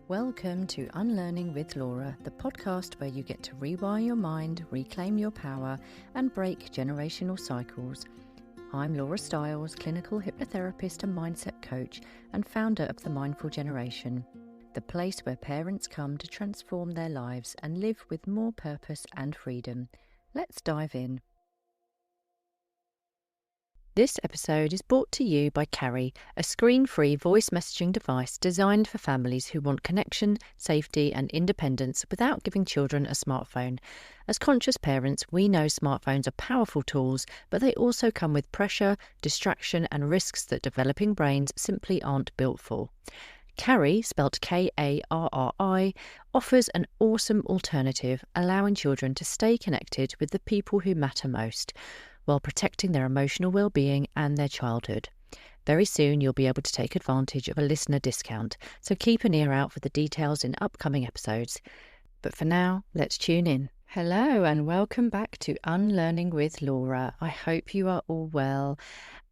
Welcome to Unlearning with Laura, the podcast where you get to rewire your mind, reclaim your power, and break generational cycles. I'm Laura Stiles, clinical hypnotherapist and mindset coach, and founder of The Mindful Generation, the place where parents come to transform their lives and live with more purpose and freedom. Let's dive in. This episode is brought to you by Carrie, a screen-free voice messaging device designed for families who want connection, safety and independence without giving children a smartphone. As conscious parents, we know smartphones are powerful tools, but they also come with pressure, distraction and risks that developing brains simply aren't built for. Carrie, spelt Karri, offers an awesome alternative, allowing children to stay connected with the people who matter most, while protecting their emotional well-being and their childhood. Very soon you'll be able to take advantage of a listener discount, so keep an ear out for the details in upcoming episodes. But for now, let's tune in. Hello and welcome back to Unlearning with Laura. I hope you are all well.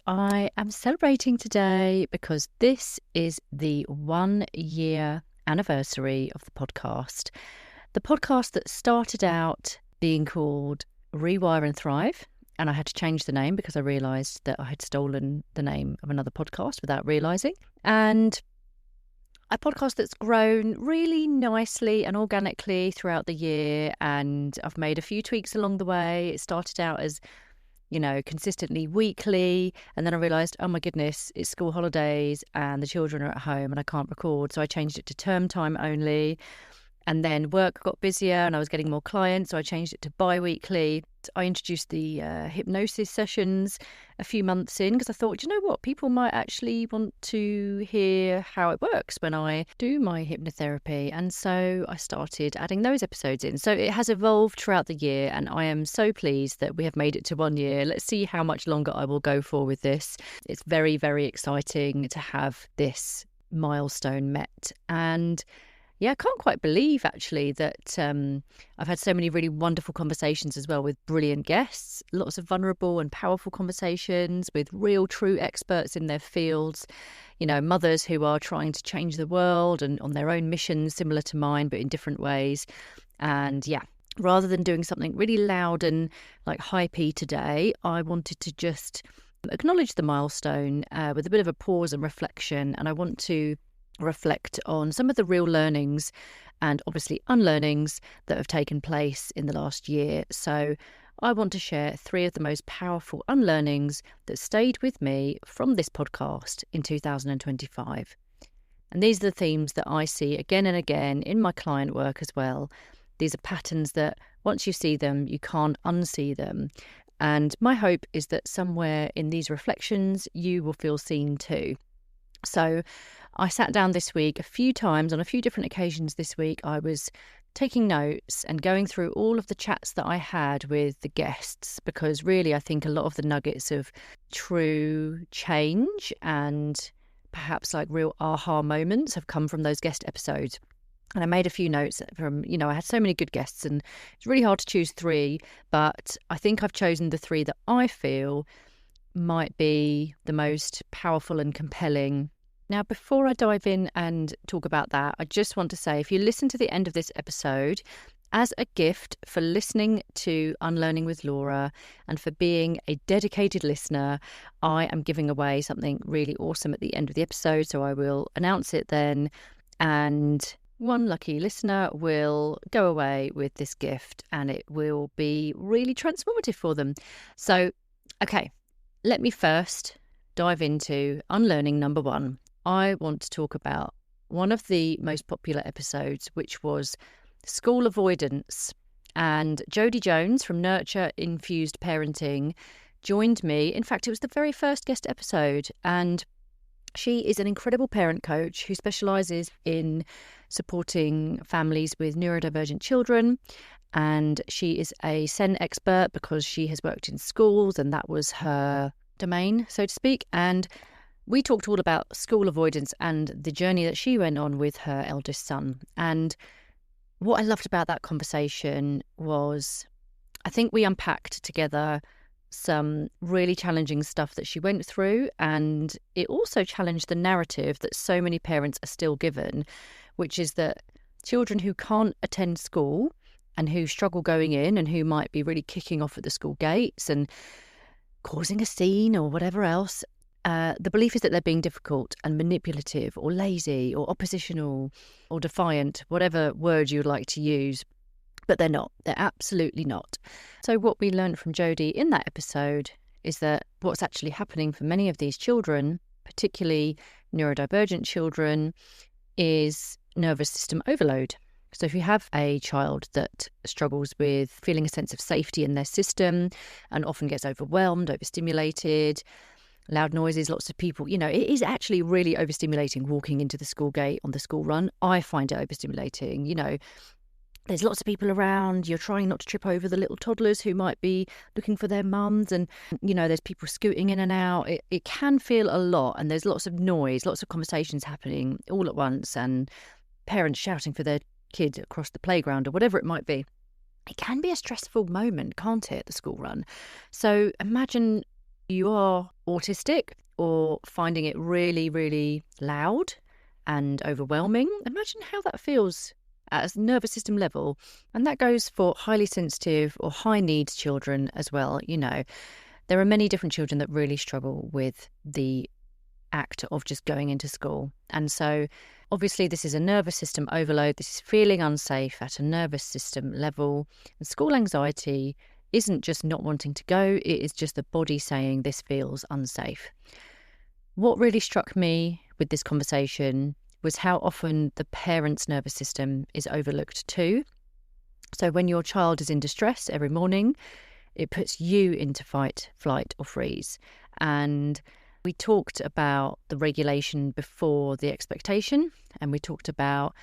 I am celebrating today because this is the 1-year anniversary of the podcast. The podcast that started out being called Rewire and Thrive. And I had to change the name because I realised that I had stolen the name of another podcast without realising. And a podcast that's grown really nicely and organically throughout the year. And I've made a few tweaks along the way. It started out as, consistently weekly. And then I realised, oh my goodness, it's school holidays and the children are at home and I can't record. So I changed it to term time only. And then work got busier and I was getting more clients, so I changed it to bi-weekly. I introduced the hypnosis sessions a few months in because I thought, you know what, people might actually want to hear how it works when I do my hypnotherapy. And so I started adding those episodes in. So it has evolved throughout the year and I am so pleased that we have made it to 1 year. Let's see how much longer I will go for with this. It's very, very exciting to have this milestone met. And yeah, I can't quite believe actually that I've had so many really wonderful conversations as well with brilliant guests, lots of vulnerable and powerful conversations with real true experts in their fields, mothers who are trying to change the world and on their own missions similar to mine, but in different ways. And yeah, rather than doing something really loud and like hypey today, I wanted to just acknowledge the milestone with a bit of a pause and reflection. And I want to reflect on some of the real learnings and obviously unlearnings that have taken place in the last year. So I want to share 3 of the most powerful unlearnings that stayed with me from this podcast in 2025. And these are the themes that I see again and again in my client work as well. These are patterns that once you see them, you can't unsee them. And my hope is that somewhere in these reflections, you will feel seen too. So I sat down this week a few times on a few different occasions this week. I was taking notes and going through all of the chats that I had with the guests, because really I think a lot of the nuggets of true change and perhaps like real aha moments have come from those guest episodes. And I made a few notes from, I had so many good guests and it's really hard to choose 3, but I think I've chosen the 3 that I feel might be the most powerful and compelling. Now, before I dive in and talk about that, I just want to say, if you listen to the end of this episode, as a gift for listening to Unlearning with Laura and for being a dedicated listener, I am giving away something really awesome at the end of the episode. So I will announce it then. And one lucky listener will go away with this gift and it will be really transformative for them. So, okay, let me first dive into unlearning number 1. I want to talk about one of the most popular episodes, which was school avoidance. And Jodie Jones from Nurture Infused Parenting joined me. In fact, it was the very first guest episode. And she is an incredible parent coach who specialises in supporting families with neurodivergent children. And she is a SEN expert because she has worked in schools and that was her domain, so to speak. And we talked all about school avoidance and the journey that she went on with her eldest son. And what I loved about that conversation was I think we unpacked together some really challenging stuff that she went through, and it also challenged the narrative that so many parents are still given, which is that children who can't attend school and who struggle going in and who might be really kicking off at the school gates and causing a scene or whatever else, the belief is that they're being difficult and manipulative or lazy or oppositional or defiant, whatever word you'd like to use. But they're not. They're absolutely not. So what we learned from Jodie in that episode is that what's actually happening for many of these children, particularly neurodivergent children, is nervous system overload. So if you have a child that struggles with feeling a sense of safety in their system and often gets overwhelmed, overstimulated, loud noises, lots of people, it is actually really overstimulating walking into the school gate on the school run. I find it overstimulating, there's lots of people around. You're trying not to trip over the little toddlers who might be looking for their mums. And, there's people scooting in and out. It can feel a lot. And there's lots of noise, lots of conversations happening all at once and parents shouting for their kid across the playground or whatever it might be. It can be a stressful moment, can't it, the school run? So imagine you are autistic or finding it really, really loud and overwhelming. Imagine how that feels at a nervous system level. And that goes for highly sensitive or high needs children as well. There are many different children that really struggle with the act of just going into school. And so obviously this is a nervous system overload. This is feeling unsafe at a nervous system level. And school anxiety isn't just not wanting to go. It is just the body saying this feels unsafe. What really struck me with this conversation was how often the parent's nervous system is overlooked too. So when your child is in distress every morning, it puts you into fight, flight or freeze. And we talked about the regulation before the expectation, and we talked about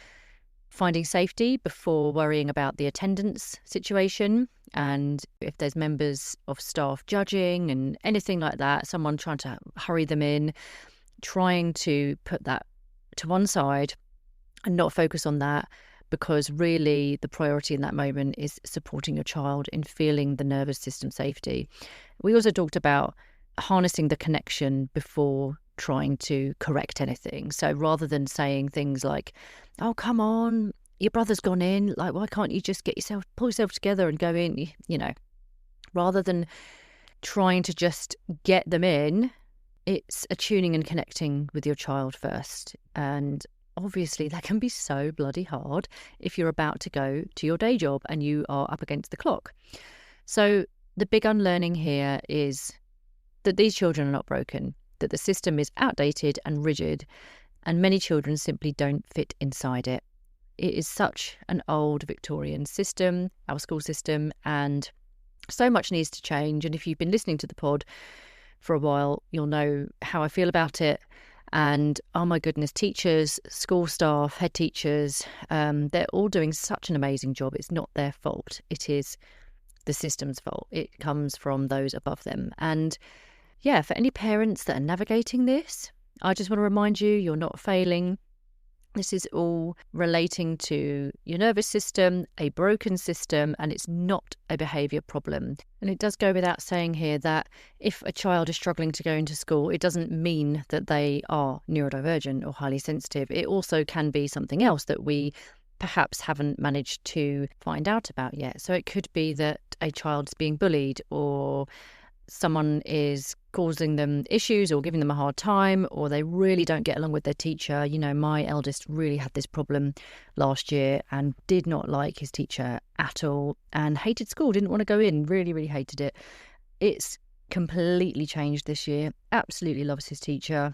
finding safety before worrying about the attendance situation. And if there's members of staff judging and anything like that, someone trying to hurry them in, trying to put that to one side and not focus on that, because really the priority in that moment is supporting your child in feeling the nervous system safety. We also talked about harnessing the connection before trying to correct anything. So rather than saying things like, oh, come on, your brother's gone in, like, why can't you just pull yourself together and go in, rather than trying to just get them in, it's attuning and connecting with your child first. And obviously that can be so bloody hard if you're about to go to your day job and you are up against the clock. So the big unlearning here is that these children are not broken, that the system is outdated and rigid, and many children simply don't fit inside it. It is such an old Victorian system, our school system, and so much needs to change. And if you've been listening to the pod for a while, you'll know how I feel about it. And oh my goodness, teachers, school staff, head teachers, they're all doing such an amazing job. It's not their fault. It is the system's fault. It comes from those above them. And yeah, for any parents that are navigating this, I just want to remind you, you're not failing. This is all relating to your nervous system, a broken system, and it's not a behaviour problem. And it does go without saying here that if a child is struggling to go into school, it doesn't mean that they are neurodivergent or highly sensitive. It also can be something else that we perhaps haven't managed to find out about yet. So it could be that a child's being bullied, or someone is causing them issues or giving them a hard time, or they really don't get along with their teacher. My eldest really had this problem last year and did not like his teacher at all and hated school, didn't want to go in, really, really hated it. It's completely changed this year. Absolutely loves his teacher,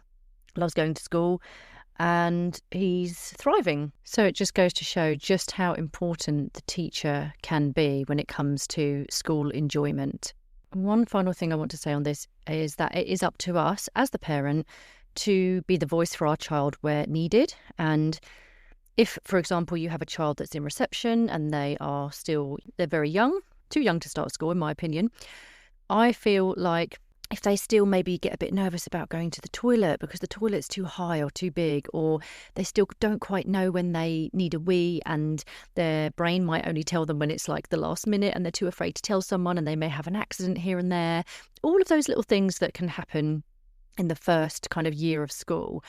loves going to school, and he's thriving. So it just goes to show just how important the teacher can be when it comes to school enjoyment. One final thing I want to say on this is that it is up to us as the parent to be the voice for our child where needed. And if, for example, you have a child that's in reception and they're very young, too young to start school, in my opinion, I feel like if they still maybe get a bit nervous about going to the toilet because the toilet's too high or too big, or they still don't quite know when they need a wee and their brain might only tell them when it's like the last minute and they're too afraid to tell someone and they may have an accident here and there, all of those little things that can happen in the first kind of year of school,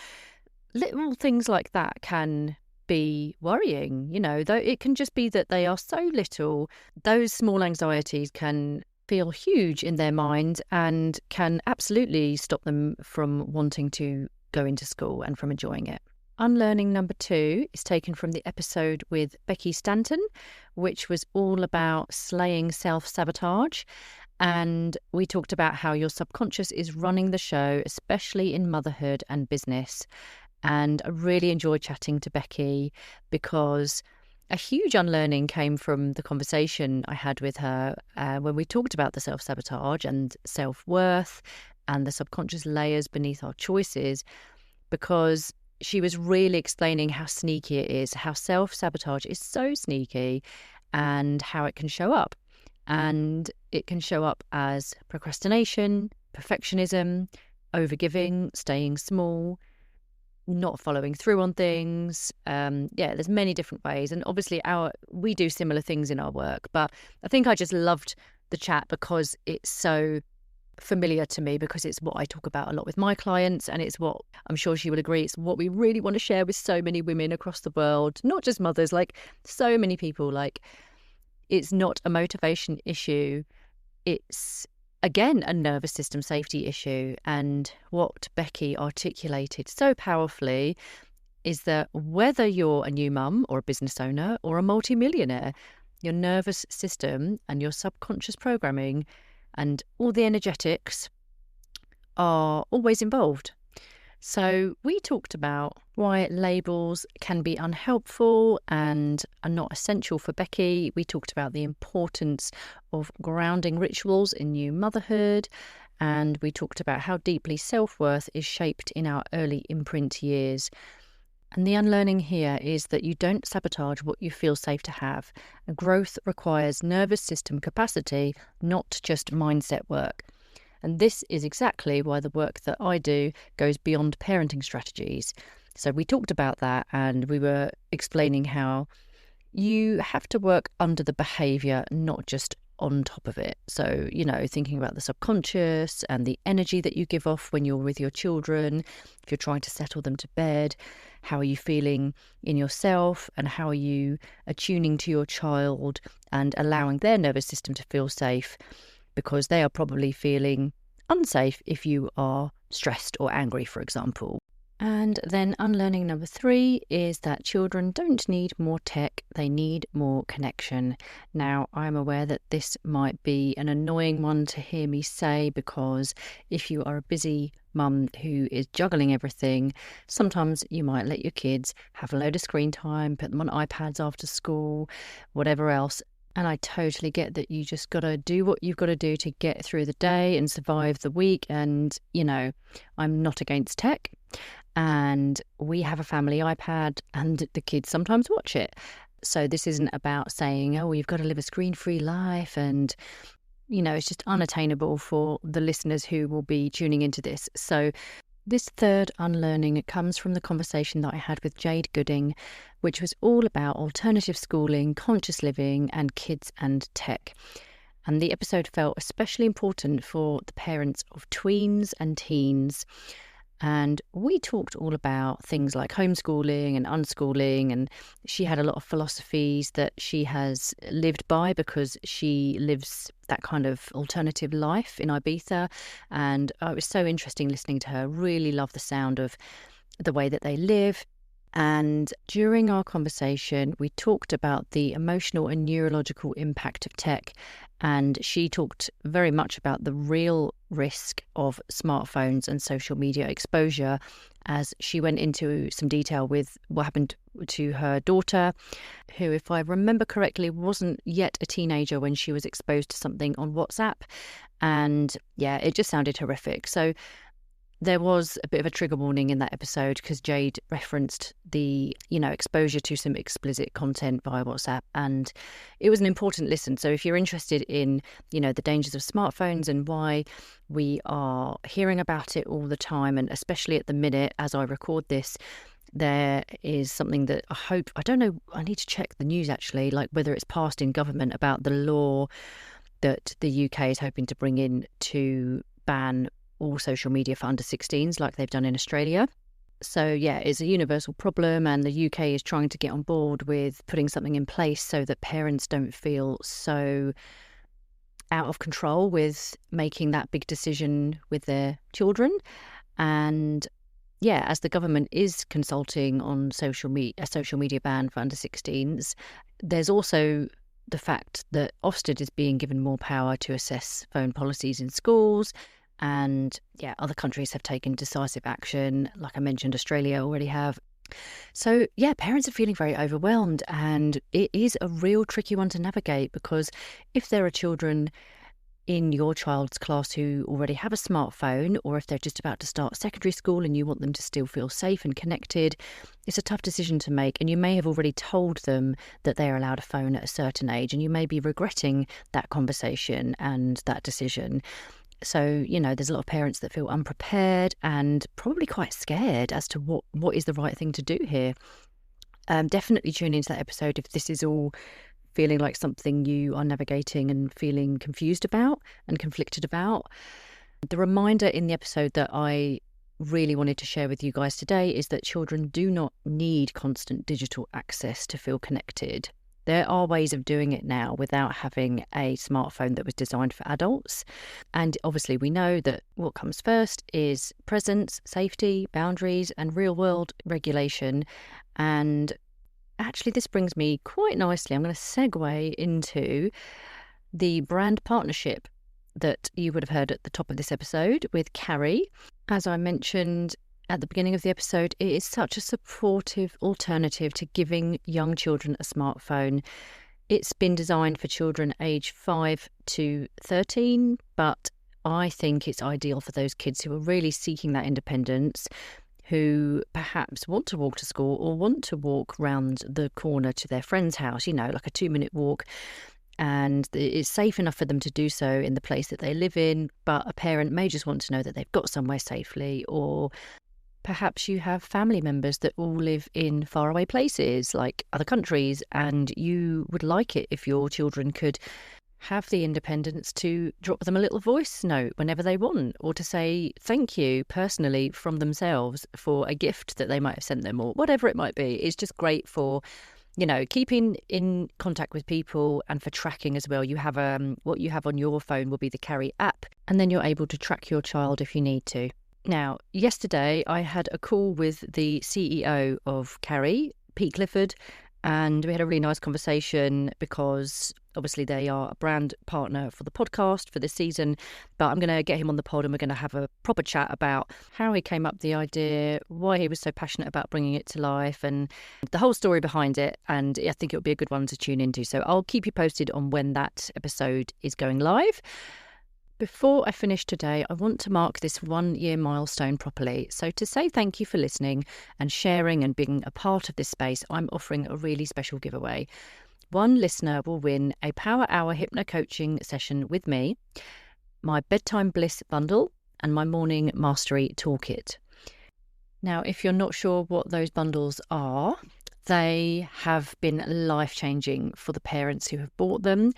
little things like that can be worrying. Though it can just be that they are so little, those small anxieties can feel huge in their mind and can absolutely stop them from wanting to go into school and from enjoying it. Unlearning number 2 is taken from the episode with Becky Stanton, which was all about slaying self-sabotage. And we talked about how your subconscious is running the show, especially in motherhood and business. And I really enjoyed chatting to Becky because a huge unlearning came from the conversation I had with her when we talked about the self-sabotage and self-worth and the subconscious layers beneath our choices, because she was really explaining how sneaky it is, how self-sabotage is so sneaky and how it can show up. And it can show up as procrastination, perfectionism, overgiving, staying small, not following through on things. There's many different ways. And obviously we do similar things in our work. But I think I just loved the chat because it's so familiar to me, because it's what I talk about a lot with my clients, and it's what I'm sure she will agree, it's what we really want to share with so many women across the world, not just mothers, like so many people. Like, it's not a motivation issue, it's again a nervous system safety issue. And what Becky articulated so powerfully is that whether you're a new mum or a business owner or a multimillionaire, your nervous system and your subconscious programming and all the energetics are always involved. So we talked about why labels can be unhelpful and are not essential for Becky. We talked about the importance of grounding rituals in new motherhood. And we talked about how deeply self-worth is shaped in our early imprint years. And the unlearning here is that you don't sabotage what you feel safe to have. Growth requires nervous system capacity, not just mindset work. And this is exactly why the work that I do goes beyond parenting strategies. So we talked about that, and we were explaining how you have to work under the behaviour, not just on top of it. So, thinking about the subconscious and the energy that you give off when you're with your children, if you're trying to settle them to bed, how are you feeling in yourself, and how are you attuning to your child and allowing their nervous system to feel safe, because they are probably feeling unsafe if you are stressed or angry, for example. And then unlearning number 3 is that children don't need more tech, they need more connection. Now, I'm aware that this might be an annoying one to hear me say, because if you are a busy mum who is juggling everything, sometimes you might let your kids have a load of screen time, put them on iPads after school, whatever else. And I totally get that you just got to do what you've got to do to get through the day and survive the week. And, I'm not against tech. And we have a family iPad and the kids sometimes watch it. So this isn't about saying, oh, you've got to live a screen-free life. And, it's just unattainable for the listeners who will be tuning into this. So this third unlearning comes from the conversation that I had with Jade Gooding, which was all about alternative schooling, conscious living, and kids and tech. And the episode felt especially important for the parents of tweens and teens. And we talked all about things like homeschooling and unschooling, and she had a lot of philosophies that she has lived by because she lives that kind of alternative life in Ibiza. And it was so interesting listening to her. Really love the sound of the way that they live. And during our conversation, we talked about the emotional and neurological impact of tech. And she talked very much about the real risk of smartphones and social media exposure, as she went into some detail with what happened to her daughter, who, if I remember correctly, wasn't yet a teenager when she was exposed to something on WhatsApp. And it just sounded horrific. So there was a bit of a trigger warning in that episode because Jade referenced the, exposure to some explicit content via WhatsApp, and it was an important listen. So if you're interested in, the dangers of smartphones and why we are hearing about it all the time, and especially at the minute as I record this, there is something that I don't know, I need to check the news actually, like whether it's passed in government about the law that the UK is hoping to bring in to ban all social media for under 16s like they've done in Australia. So, yeah, it's a universal problem, and the UK is trying to get on board with putting something in place so that parents don't feel so out of control with making that big decision with their children. And yeah, as the government is consulting on a social media ban for under 16s, there's also the fact that Ofsted is being given more power to assess phone policies in schools. And yeah, other countries have taken decisive action. Like I mentioned, Australia already have. So yeah, parents are feeling very overwhelmed, and it is a real tricky one to navigate, because if there are children in your child's class who already have a smartphone, or if they're just about to start secondary school and you want them to still feel safe and connected, it's a tough decision to make. And you may have already told them that they are allowed a phone at a certain age, and you may be regretting that conversation and that decision. So, there's a lot of parents that feel unprepared and probably quite scared as to what is the right thing to do here. Definitely tune into that episode if this is all feeling like something you are navigating and feeling confused about and conflicted about. The reminder in the episode that I really wanted to share with you guys today is that children do not need constant digital access to feel connected. There are ways of doing it now without having a smartphone that was designed for adults. And obviously we know that what comes first is presence, safety, boundaries, and real-world regulation. And actually, this brings me quite nicely. I'm going to segue into the brand partnership that you would have heard at the top of this episode with Carrie. As I mentioned at the beginning of the episode, it is such a supportive alternative to giving young children a smartphone. It's been designed for children aged 5 to 13, but I think it's ideal for those kids who are really seeking that independence, who perhaps want to walk to school or want to walk round the corner to their friend's house, like a 2-minute walk. And it's safe enough for them to do so in the place that they live in, but a parent may just want to know that they've got somewhere safely. Or perhaps you have family members that all live in faraway places like other countries, and you would like it if your children could have the independence to drop them a little voice note whenever they want, or to say thank you personally from themselves for a gift that they might have sent them, or whatever it might be. It's just great for, keeping in contact with people, and for tracking as well. You have what you have on your phone will be the Carrie app, and then you're able to track your child if you need to. Now, yesterday I had a call with the CEO of Carrie, Pete Clifford, and we had a really nice conversation because obviously they are a brand partner for the podcast for this season. But I'm going to get him on the pod and we're going to have a proper chat about how he came up with the idea, why he was so passionate about bringing it to life, and the whole story behind it. And I think it'll be a good one to tune into. So I'll keep you posted on when that episode is going live. Before I finish today, I want to mark this 1-year milestone properly. So to say thank you for listening and sharing and being a part of this space, I'm offering a really special giveaway. One listener will win a Power Hour Hypno Coaching session with me, my Bedtime Bliss bundle, and my Morning Mastery Toolkit. Now, if you're not sure what those bundles are, they have been life-changing for the parents who have bought them.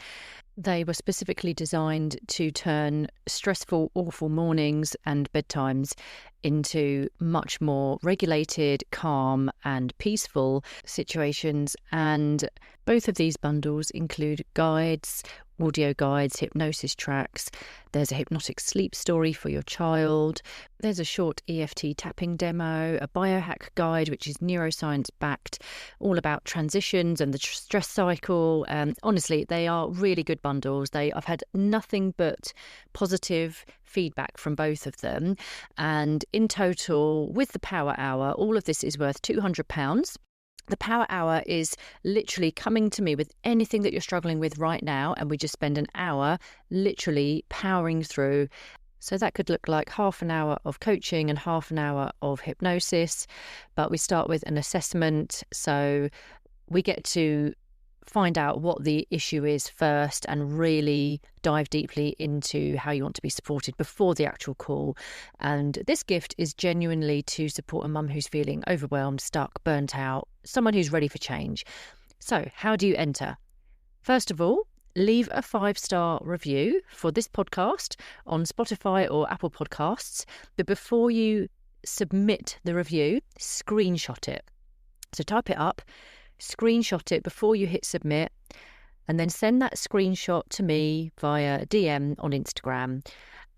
They were specifically designed to turn stressful, awful mornings and bedtimes into much more regulated, calm and peaceful situations. And both of these bundles include guides, audio guides, hypnosis tracks. There's a hypnotic sleep story for your child. There's a short EFT tapping demo, a biohack guide, which is neuroscience backed, all about transitions and the stress cycle. Honestly, they are really good bundles. I've had nothing but positive feedback from both of them. And in total, with the Power Hour, all of this is worth £200. The Power Hour is literally coming to me with anything that you're struggling with right now, and we just spend an hour literally powering through. So that could look like half an hour of coaching and half an hour of hypnosis, but we start with an assessment. So we get to find out what the issue is first and really dive deeply into how you want to be supported before the actual call. And this gift is genuinely to support a mum who's feeling overwhelmed, stuck, burnt out, someone who's ready for change. So how do you enter? First of all, leave a 5-star review for this podcast on Spotify or Apple Podcasts. But before you submit the review, screenshot it. So type it up, screenshot it before you hit submit, and then send that screenshot to me via DM on Instagram.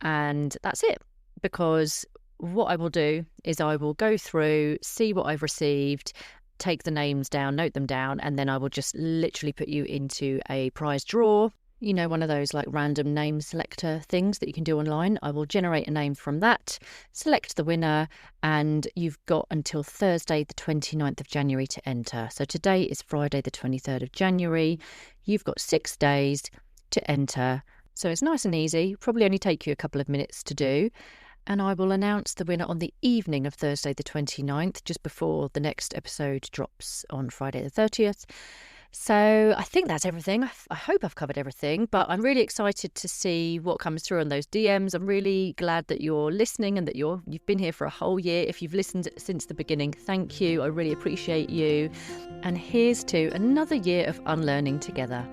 And that's it. Because what I will do is I will go through, see what I've received, take the names down, note them down, and then I will just literally put you into a prize draw. You know, one of those like random name selector things that you can do online. I will generate a name from that, select the winner, and you've got until Thursday, the 29th of January to enter. So today is Friday, the 23rd of January. You've got 6 days to enter. So it's nice and easy, probably only take you a couple of minutes to do. And I will announce the winner on the evening of Thursday the 29th, just before the next episode drops on Friday the 30th. So I think that's everything. I hope I've covered everything, but I'm really excited to see what comes through on those DMs. I'm really glad that you're listening and that you've been here for a whole year. If you've listened since the beginning, thank you. I really appreciate you. And here's to another year of unlearning together.